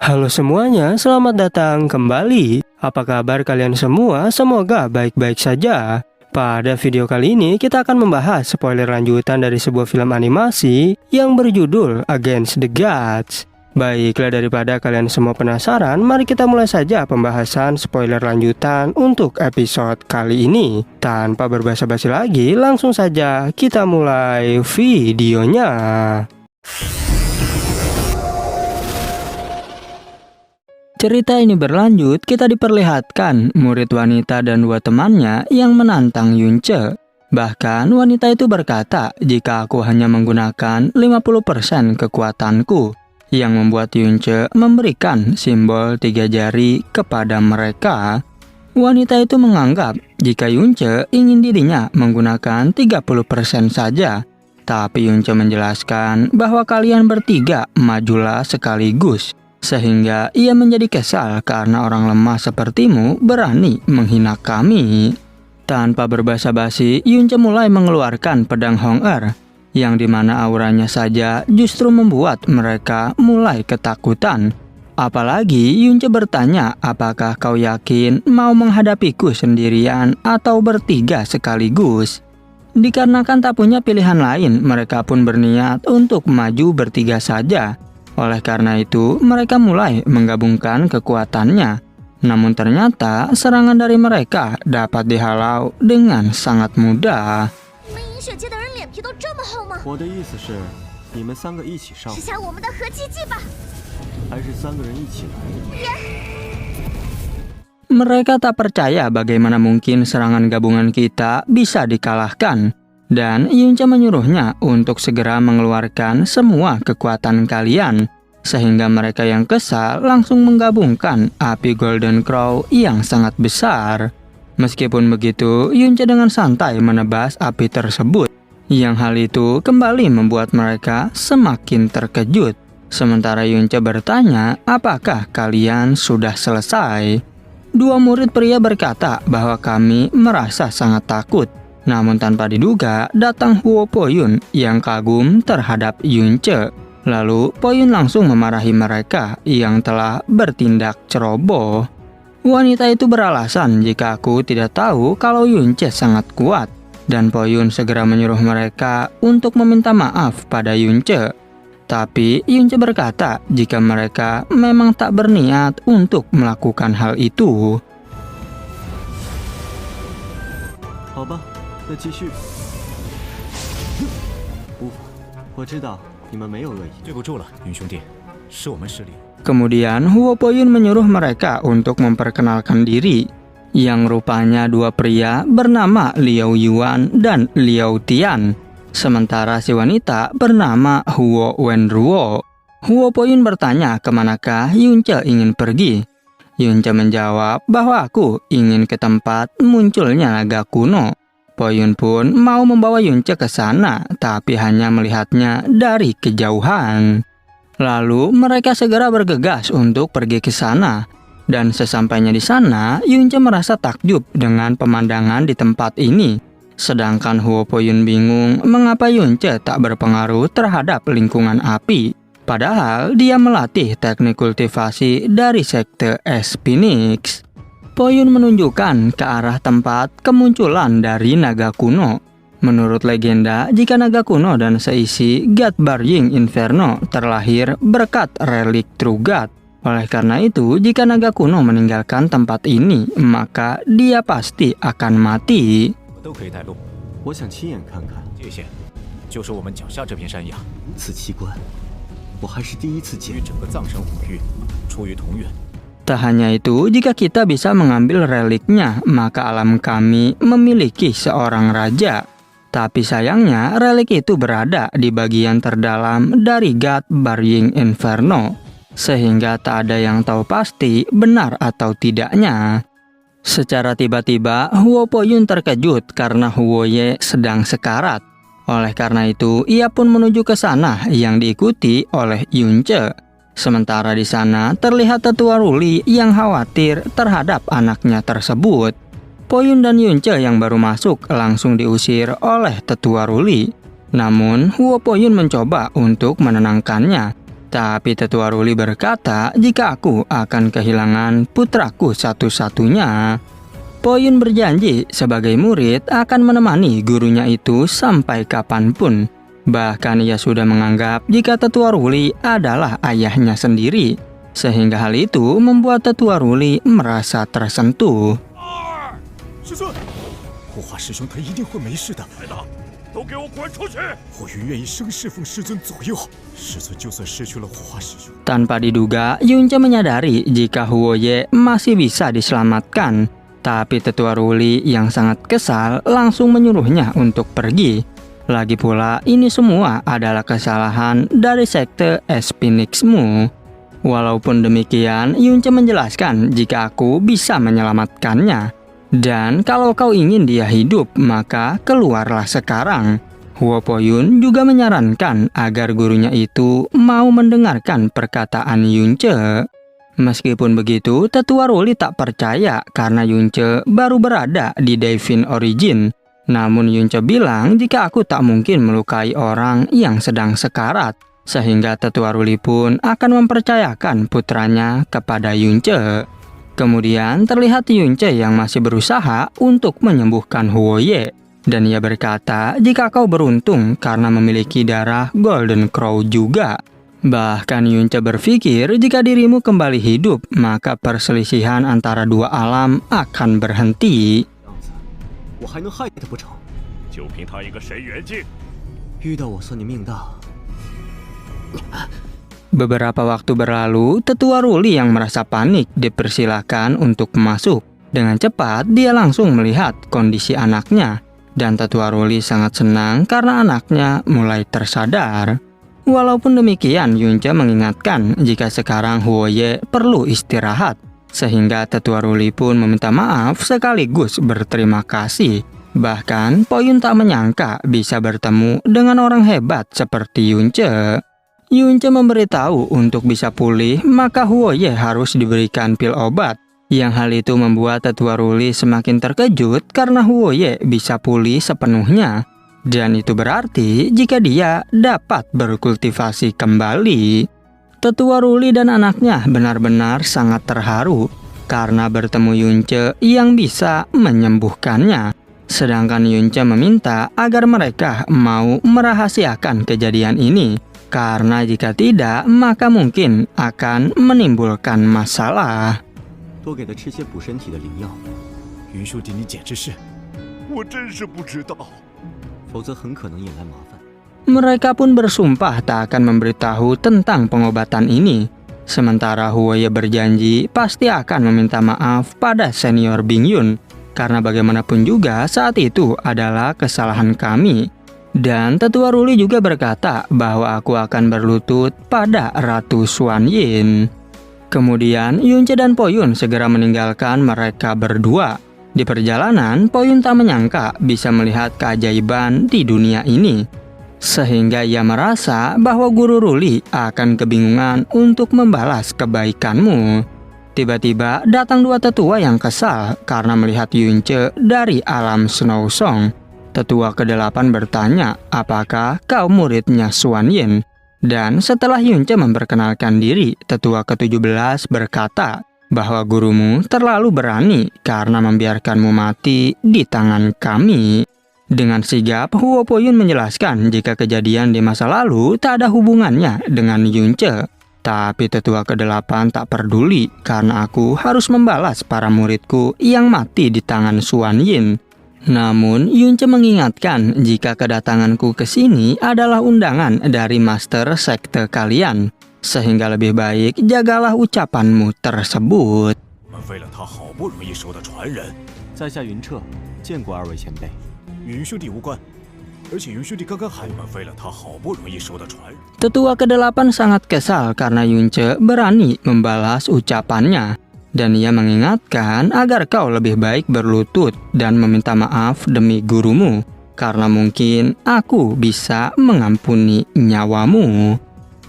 Halo semuanya, selamat datang kembali. Apa kabar kalian semua? Semoga baik-baik saja. Pada video kali ini kita akan membahas spoiler lanjutan dari sebuah film animasi yang berjudul Against the Gods. Baiklah, daripada kalian semua penasaran, mari kita mulai saja pembahasan spoiler lanjutan untuk episode kali ini. Tanpa berbasa-basi lagi, langsung saja kita mulai videonya. Cerita ini berlanjut, kita diperlihatkan murid wanita dan dua temannya yang menantang Yunce. Bahkan wanita itu berkata, jika aku hanya menggunakan 50% kekuatanku, yang membuat Yunce memberikan simbol 3 jari kepada mereka. Wanita itu menganggap jika Yunce ingin dirinya menggunakan 30% saja. Tapi Yunce menjelaskan bahwa kalian bertiga majulah sekaligus. Sehingga ia menjadi kesal karena orang lemah sepertimu berani menghina kami. Tanpa berbasa-basi, Yunce mulai mengeluarkan pedang Hong-Er, yang dimana auranya saja justru membuat mereka mulai ketakutan. Apalagi Yunce bertanya, apakah kau yakin mau menghadapiku sendirian atau bertiga sekaligus? Dikarenakan tak punya pilihan lain, mereka pun berniat untuk maju bertiga saja. Oleh karena itu, mereka mulai menggabungkan kekuatannya. Namun ternyata serangan dari mereka dapat dihalau dengan sangat mudah. Mereka tak percaya bagaimana mungkin serangan gabungan kita bisa dikalahkan. Dan Yunce menyuruhnya untuk segera mengeluarkan semua kekuatan kalian. Sehingga mereka yang kesal langsung menggabungkan api Golden Crow yang sangat besar. Meskipun begitu, Yunce dengan santai menebas api tersebut. Yang hal itu kembali membuat mereka semakin terkejut. Sementara Yunce bertanya, apakah kalian sudah selesai? Dua murid pria berkata bahwa kami merasa sangat takut. Namun tanpa diduga, datang Huo Poyun yang kagum terhadap Yunce. Lalu Poyun langsung memarahi mereka yang telah bertindak ceroboh. Wanita itu beralasan jika aku tidak tahu kalau Yunce sangat kuat. Dan Poyun segera menyuruh mereka untuk meminta maaf pada Yunce. Tapi Yunce berkata jika mereka memang tak berniat untuk melakukan hal itu. 那继续。无法，我知道你们没有恶意。对不住了，云兄弟，是我们失礼。 Kemudian Huo Poyun menyuruh mereka untuk memperkenalkan diri, yang rupanya dua pria bernama Liao Yuan dan Liao Tian. Sementara si wanita bernama Huo Wenruo. Huo Poyun bertanya kemanakah Yunce ingin pergi. Yunce menjawab bahwa aku ingin ke tempat munculnya naga kuno. Poyun pun mau membawa Yunce ke sana, tapi hanya melihatnya dari kejauhan. Lalu mereka segera bergegas untuk pergi ke sana. Dan sesampainya di sana, Yunce merasa takjub dengan pemandangan di tempat ini. Sedangkan Huo Poyun bingung mengapa Yunce tak berpengaruh terhadap lingkungan api. Padahal dia melatih teknik kultivasi dari sekte Es Phoenix. Poyun menunjukkan ke arah tempat kemunculan dari naga kuno. Menurut legenda, jika naga kuno dan seisi God Barying Inferno terlahir berkat relik True God. Oleh karena itu, jika naga kuno meninggalkan tempat ini, maka dia pasti akan mati. 都可以带路。我想亲眼看看。界限就是我们脚下这片山崖。如此奇观，我还是第一次见。与整个藏神虎域出于同源。 Tak hanya itu, jika kita bisa mengambil reliknya, maka alam kami memiliki seorang raja. Tapi sayangnya, relik itu berada di bagian terdalam dari God Barying Inferno, sehingga tak ada yang tahu pasti benar atau tidaknya. Secara tiba-tiba, Huo Poyun terkejut karena Huo Ye sedang sekarat. Oleh karena itu, ia pun menuju ke sana yang diikuti oleh Yunce. Sementara di sana terlihat tetua Ruli yang khawatir terhadap anaknya tersebut. Poyun dan Yunce yang baru masuk langsung diusir oleh tetua Ruli. Namun Huo Poyun mencoba untuk menenangkannya. Tapi tetua Ruli berkata jika aku akan kehilangan putraku satu-satunya. Poyun berjanji sebagai murid akan menemani gurunya itu sampai kapanpun. Bahkan ia sudah menganggap jika tetua Ruli adalah ayahnya sendiri. Sehingga hal itu membuat tetua Ruli merasa tersentuh. 师尊，护法师兄他一定会没事的。来的，都给我滚出去！火云愿一生侍奉师尊左右，师尊就算失去了护法师兄。 Tanpa diduga, Yunce menyadari jika Huoye masih bisa diselamatkan. Tapi tetua Ruli yang sangat kesal langsung menyuruhnya untuk pergi. Lagi pula, ini semua adalah kesalahan dari sekte Espinixmu. Walaupun demikian, Yunce menjelaskan jika aku bisa menyelamatkannya. Dan kalau kau ingin dia hidup, maka keluarlah sekarang. Huo Poyun juga menyarankan agar gurunya itu mau mendengarkan perkataan Yunce. Meskipun begitu, tetua Ruli tak percaya karena Yunce baru berada di Divine Origin. Namun Yunce bilang jika aku tak mungkin melukai orang yang sedang sekarat. Sehingga tetua Ruli pun akan mempercayakan putranya kepada Yunce. Kemudian terlihat Yunce yang masih berusaha untuk menyembuhkan Huoye. Dan ia berkata jika kau beruntung karena memiliki darah Golden Crow juga. Bahkan Yunce berpikir jika dirimu kembali hidup, maka perselisihan antara dua alam akan berhenti. 我还能害他不成？就凭他一个神元境，遇到我算你命大。 Beberapa waktu berlalu, tetua Ruli yang merasa panik dipersilakan untuk masuk. Dengan cepat, dia langsung melihat kondisi anaknya. Dan tetua Ruli sangat senang karena anaknya mulai tersadar. Walaupun demikian, Yunce mengingatkan jika sekarang Huoye perlu istirahat. Sehingga tetua Ruli pun meminta maaf sekaligus berterima kasih. Bahkan, Poyun tak menyangka bisa bertemu dengan orang hebat seperti Yunce. Yunce memberitahu untuk bisa pulih, maka Huoye harus diberikan pil obat. Yang hal itu membuat tetua Ruli semakin terkejut karena Huoye bisa pulih sepenuhnya. Dan itu berarti jika dia dapat berkultivasi kembali. Tetua Ruli dan anaknya benar-benar sangat terharu karena bertemu Yunce yang bisa menyembuhkannya. Sedangkan Yunce meminta agar mereka mau merahasiakan kejadian ini. Karena jika tidak, maka mungkin akan menimbulkan masalah. 多给他吃些补身体的灵药，云兄弟你简直是，我真是不知道。 否则很可能引来麻烦。 Mereka pun bersumpah tak akan memberitahu tentang pengobatan ini. Sementara Huoye berjanji pasti akan meminta maaf pada senior Bingyun. Karena bagaimanapun juga saat itu adalah kesalahan kami. Dan tetua Ruli juga berkata bahwa aku akan berlutut pada Ratu Xuanyin. Kemudian Yunce dan Poyun segera meninggalkan mereka berdua. Di perjalanan, Poyun tak menyangka bisa melihat keajaiban di dunia ini. Sehingga ia merasa bahwa Guru Ruli akan kebingungan untuk membalas kebaikanmu. Tiba-tiba datang dua tetua yang kesal karena melihat Yunce dari alam Snow Song. Tetua ke-8 bertanya, apakah kau muridnya Xuanyin? Dan setelah Yunce memperkenalkan diri, tetua ke-17 berkata bahwa gurumu terlalu berani karena membiarkanmu mati di tangan kami. Dengan sigap, Huo Poyun menjelaskan jika kejadian di masa lalu tak ada hubungannya dengan Yunce. Tapi tetua ke-8 tak peduli karena aku harus membalas para muridku yang mati di tangan Xuanyin. Namun, Yunce mengingatkan jika kedatanganku ke sini adalah undangan dari master sekte kalian. Sehingga lebih baik jagalah ucapanmu tersebut. 我们为了他好不容易收的传人，在下云彻，见过二位前辈。与云兄弟无关，而且云兄弟刚刚还我们为了他好不容易收的传人。 Tetua ke-8 sangat kesal karena Yunce berani membalas ucapannya. Dan ia mengingatkan agar kau lebih baik berlutut dan meminta maaf demi gurumu. Karena mungkin aku bisa mengampuni nyawamu.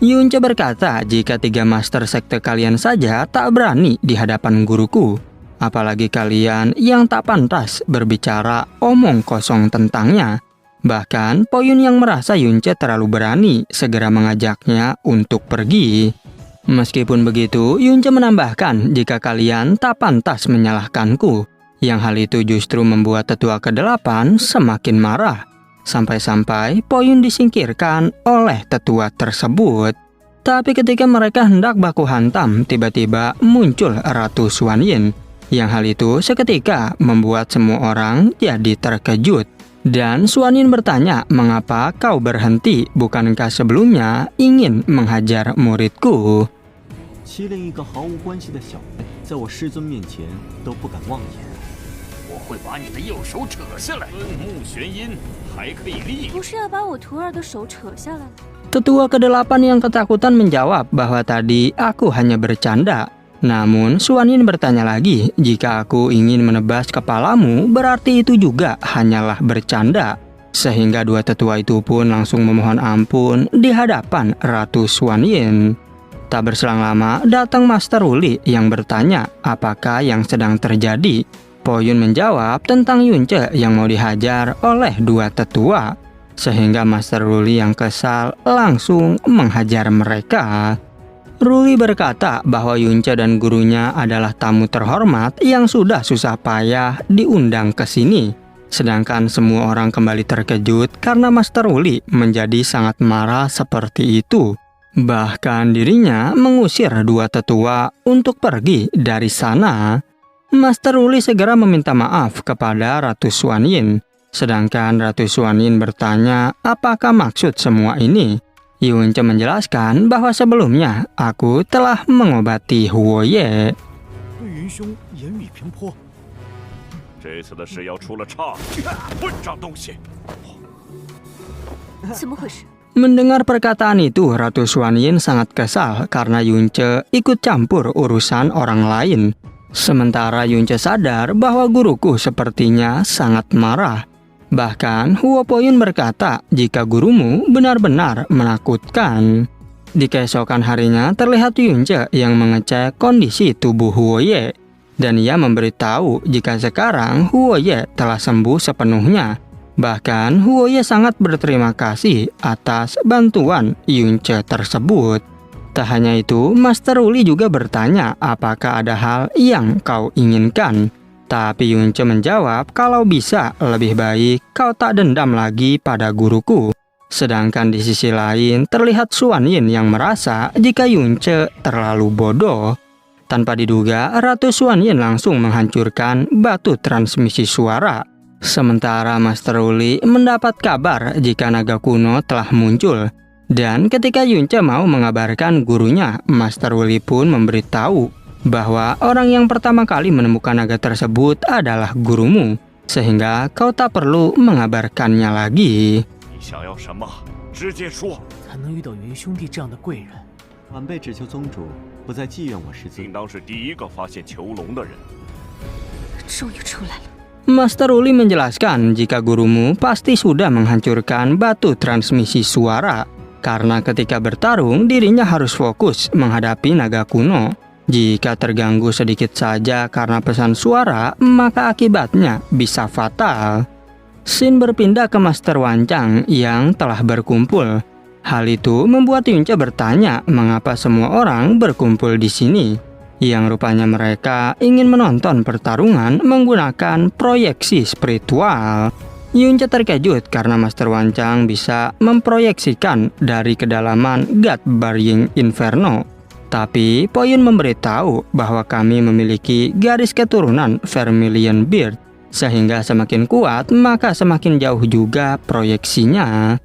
Yunce berkata jika 3 master sekte kalian saja tak berani di hadapan guruku. Apalagi kalian yang tak pantas berbicara omong kosong tentangnya. Bahkan Poyun yang merasa Yunce terlalu berani segera mengajaknya untuk pergi. Meskipun begitu, Yunce menambahkan jika kalian tak pantas menyalahkanku, yang hal itu justru membuat tetua ke-8 semakin marah. Sampai-sampai Poyun disingkirkan oleh tetua tersebut. Tapi ketika mereka hendak baku hantam, tiba-tiba muncul Ratu Xuanyin, yang hal itu seketika membuat semua orang jadi terkejut. Dan Xuanyin bertanya, mengapa kau berhenti? Bukankah sebelumnya ingin menghajar muridku? 欺凌一个毫无关系的小辈，在我师尊面前都不敢妄言。我会把你的右手扯下来，分目玄阴，还可以立。不是要把我徒儿的手扯下来吗？ Tetua ke-8 yang ketakutan menjawab bahwa tadi aku hanya bercanda. Namun Xuanyin bertanya lagi, jika aku ingin menebas kepalamu berarti itu juga hanyalah bercanda. Sehingga dua tetua itu pun langsung memohon ampun di hadapan Ratu Xuanyin. Tak berselang lama datang Master Wuli yang bertanya apakah yang sedang terjadi. Poyun menjawab tentang Yunce yang mau dihajar oleh dua tetua. Sehingga Master Wuli yang kesal langsung menghajar mereka. Ruli berkata bahwa Yunce dan gurunya adalah tamu terhormat yang sudah susah payah diundang ke sini. Sedangkan semua orang kembali terkejut karena Master Wuli menjadi sangat marah seperti itu. Bahkan dirinya mengusir dua tetua untuk pergi dari sana. Master Wuli segera meminta maaf kepada Ratu Xuanyin. Sedangkan Ratu Xuanyin bertanya apakah maksud semua ini. Yunce menjelaskan bahwa sebelumnya aku telah mengobati Huoye. 对云兄言语平颇，这次的事要出了岔子，混账东西！怎么回事？ Mendengar perkataan itu, Ratu Xuanyin sangat kesal karena Yunce ikut campur urusan orang lain. Sementara Yunce sadar bahwa guruku sepertinya sangat marah. Bahkan Huo Poyun berkata jika gurumu benar-benar menakutkan. Di keesokan harinya terlihat Yunce yang mengecek kondisi tubuh Huoye. Dan ia memberitahu jika sekarang Huoye telah sembuh sepenuhnya. Bahkan Huoye sangat berterima kasih atas bantuan Yunce tersebut. Tak hanya itu, Master Wuli juga bertanya apakah ada hal yang kau inginkan. Tapi Yunce menjawab kalau bisa lebih baik kau tak dendam lagi pada guruku. Sedangkan di sisi lain terlihat Xuanyin yang merasa jika Yunce terlalu bodoh. Tanpa diduga, Ratu Xuanyin langsung menghancurkan batu transmisi suara. Sementara Master Wuli mendapat kabar jika naga kuno telah muncul. Dan ketika Yunce mau mengabarkan gurunya, Master Wuli pun memberitahu bahwa orang yang pertama kali menemukan naga tersebut adalah gurumu, sehingga kau tak perlu mengabarkannya lagi. 你想要什么？直接说。才能遇到云兄弟这样的贵人。晚辈只求宗主不再忌怨我师尊应。当是第一个发现囚笼的人。终于出来了。 Master Wuli menjelaskan jika gurumu pasti sudah menghancurkan batu transmisi suara, karena ketika bertarung dirinya harus fokus menghadapi naga kuno. Jika terganggu sedikit saja karena pesan suara, maka akibatnya bisa fatal. Shin berpindah ke Master Wancang yang telah berkumpul. Hal itu membuat Yunce bertanya mengapa semua orang berkumpul di sini. Yang rupanya mereka ingin menonton pertarungan menggunakan proyeksi spiritual. Yunce terkejut karena Master Wancang bisa memproyeksikan dari kedalaman God Burying Inferno. Tapi Poyun memberitahu bahwa kami memiliki garis keturunan Vermilion Beard. Sehingga semakin kuat maka semakin jauh juga proyeksinya.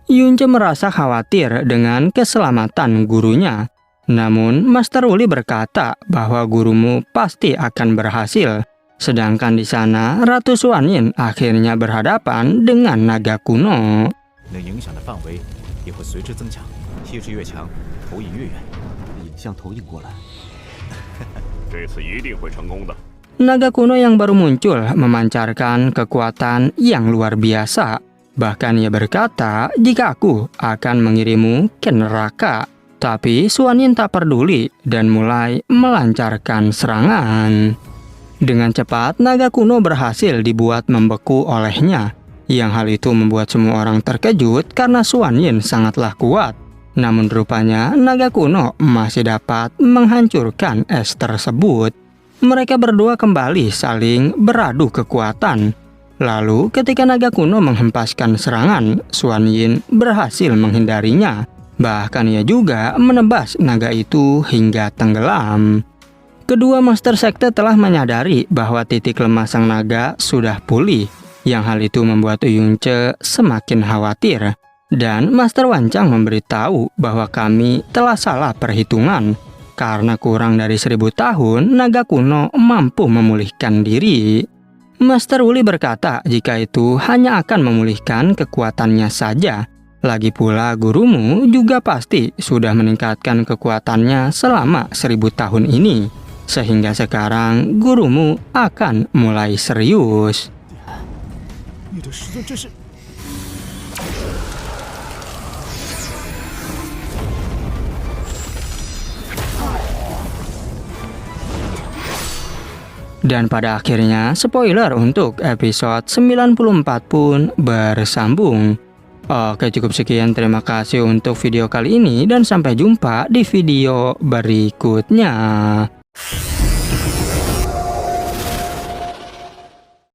Yunce merasa khawatir dengan keselamatan gurunya. Namun Master Wuli berkata bahwa gurumu pasti akan berhasil. Sedangkan di sana Ratu Xuanyin akhirnya berhadapan dengan naga kuno. 能影响的范围也会随之增强，气势越强，投引越远。 影像投影过来，这次一定会成功的。 Naga kuno yang baru muncul memancarkan kekuatan yang luar biasa. Bahkan ia berkata jika aku akan mengirimmu ke neraka. Tapi Xuanyin tak peduli dan mulai melancarkan serangan. Dengan cepat naga kuno berhasil dibuat membeku olehnya. Yang hal itu membuat semua orang terkejut karena Xuan Yin sangatlah kuat. Namun rupanya naga kuno masih dapat menghancurkan es tersebut. Mereka berdua kembali saling beradu kekuatan. Lalu ketika naga kuno menghempaskan serangan, Xuan Yin berhasil menghindarinya. Bahkan ia juga menebas naga itu hingga tenggelam. Kedua Master Sekte telah menyadari bahwa titik lemah sang naga sudah pulih. Yang hal itu membuat Yunce semakin khawatir. Dan Master Wancang memberitahu bahwa kami telah salah perhitungan. Karena kurang dari 1000 tahun, naga kuno mampu memulihkan diri. Master Wuli berkata jika itu hanya akan memulihkan kekuatannya saja. Lagi pula gurumu juga pasti sudah meningkatkan kekuatannya selama 1000 tahun ini. Sehingga sekarang gurumu akan mulai serius. Dan pada akhirnya spoiler untuk episode 94 pun bersambung. Oke, cukup sekian, terima kasih untuk video kali ini dan sampai jumpa di video berikutnya.